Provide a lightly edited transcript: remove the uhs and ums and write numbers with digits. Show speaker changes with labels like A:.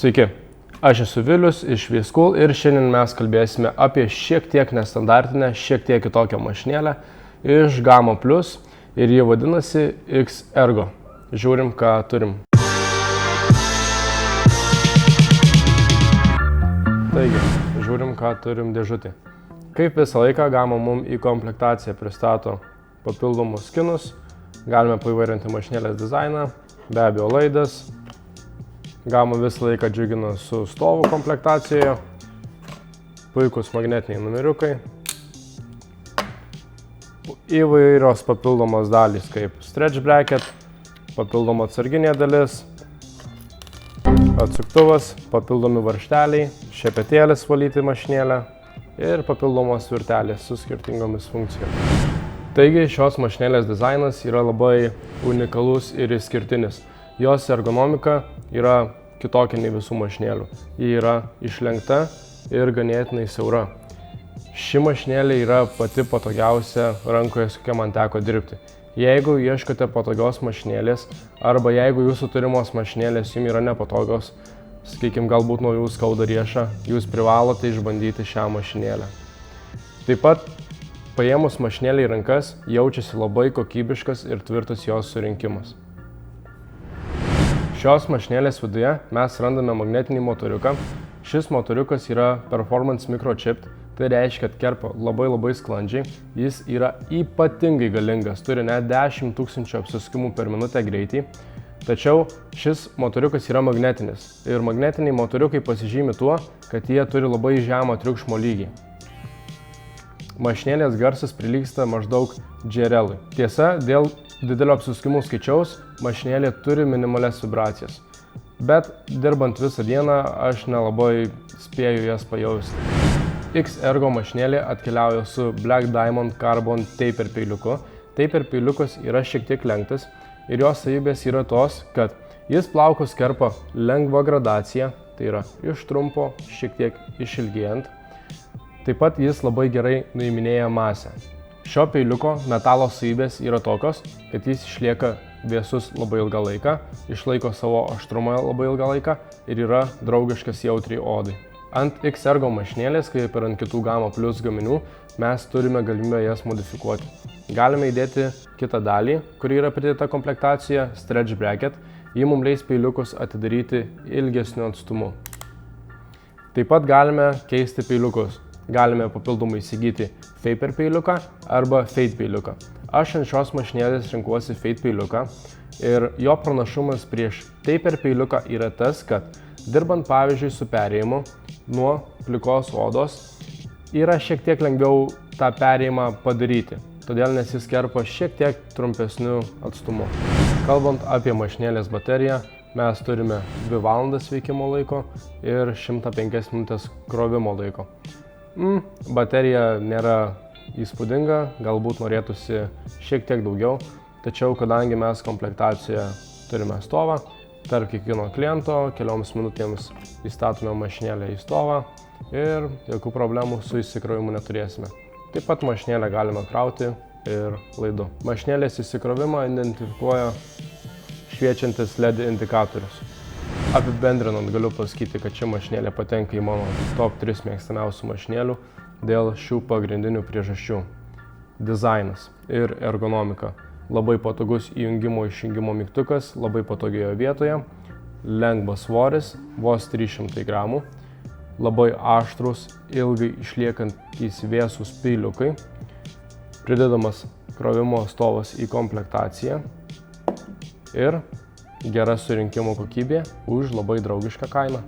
A: Sveiki, aš esu Vilius iš V-School ir šiandien mes kalbėsime apie šiek tiek nestandartinę, šiek tiek kitokią mašinėlę iš Gamma Plus ir ji vadinasi X-Ergo. Žiūrim, ką turim. Taigi, žiūrim, ką turim dėžutį. Kaip visą laiką Gamma mum į komplektaciją pristato papildomus skinus. Galime paįvairinti mašinėlės dizainą, be abejo laidas. Gamma visą laiką džiugina su stovu komplektacijoje. Puikus magnetiniai numeriukai. Įvairios papildomos dalys kaip stretch bracket, papildoma atsarginė dalis, atsuktuvas, papildomi varžteliai, šepetėlis valyti mašinėlę ir papildomos virtelės su skirtingomis funkcijomis. Taigi šios mašinėlės dizainas yra labai unikalus ir išskirtinis. Jos ergonomika yra kitokia nei visų mašinėlių. Ji yra išlenkta ir ganėtinai siaura. Ši mašinėlė yra pati patogiausia rankoje, su kokia man teko dirbti. Jeigu ieškote patogios mašinėlės arba jeigu jūsų turimos mašinėlės jums yra nepatogios, sakykime, galbūt nuo jų skauda riešą, jūs privalote išbandyti šią mašinėlę. Taip pat, paėmus mašinėlę į rankas, jaučiasi labai kokybiškas ir tvirtas jos surinkimas. Šios mašinėlės viduje mes randame magnetinį motoriuką. Šis motoriukas yra Performance Microchip, tai reiškia, kad kerpa labai sklandžiai. Jis yra ypatingai galingas, turi net 10 000 apsisukimų per minutę greitį. Tačiau šis motoriukas yra magnetinis ir magnetiniai motoriukai pasižymi tuo, kad jie turi labai žemą triukšmo lygį. Mašinėlės garsas prilygsta maždaug GRL-ui. Tiesa, dėl didelio apsisukimų skaičiaus mašinėlė turi minimalias vibracijas. Bet dirbant visą dieną aš nelabai spėju jas pajausti. X-Ergo mašinėlė atkeliauja su Black Diamond Carbon taper peiliuku. Taper peiliukas yra šiek tiek lenktas ir jos savybės yra tos, kad jis plaukus kerpa lengva gradacija, tai yra iš trumpo šiek tiek išilgėjant. Taip pat jis labai gerai nuiminėja masę. Šio peiliuko metalo savybės yra tokios, kad jis išlieka vėsus labai ilgą laiką, išlaiko savo aštrumą labai ilgą laiką ir yra draugiškas jautriai odai. Ant X-Ergo mašinėlės, kaip ir ant kitų Gamma Plus gaminių, mes turime galimybę jas modifikuoti. Galime įdėti kitą dalį, kuri yra pridėta komplektacijoje, stretch bracket. Ji mums leis peiliukus atidaryti ilgesniu atstumu. Taip pat galime keisti peiliukus. Galime papildomai įsigyti Faper peiliuką arba Fade peiliuką. Aš ant šios mašinėlės renkuosi Fade peiliuką ir jo pranašumas prieš Taper peiliuką yra tas, kad dirbant pavyzdžiui su perėjimu nuo plikos odos yra šiek tiek lengviau tą perėjimą padaryti, todėl nes jis kerpa šiek tiek trumpesniu atstumu. Kalbant apie mašinėlės bateriją, mes turime 2 valandas veikimo laiko ir 105 minutės krovimo laiko. Baterija nėra įspūdinga, galbūt norėtųsi šiek tiek daugiau, tačiau kadangi mes komplektacijoje turime stovą, tarp kiekvieno kliento kelioms minutėms įstatome mašinėlę į stovą ir jokių problemų su įsikrovimu neturėsime. Taip pat mašinėlę galime krauti ir laidu. Mašinėlės įsikrovimą identifikuoja šviečiantis LED indikatorius. Apibendrinant galiu pasakyti, kad ši mašinėlė patenka į mano top 3 mėgstamiausių mašinėlių dėl šių pagrindinių priežasčių. Dizainas ir ergonomika. Labai patogus įjungimo išjungimo mygtukas, labai patogioje vietoje. Lengvas svoris, vos 300 gramų. Labai aštrus, ilgai išliekantys vėsūs peiliukai. Pridedamas krovimo stovas į komplektaciją. Ir gera surinkimo kokybė už labai draugišką kainą.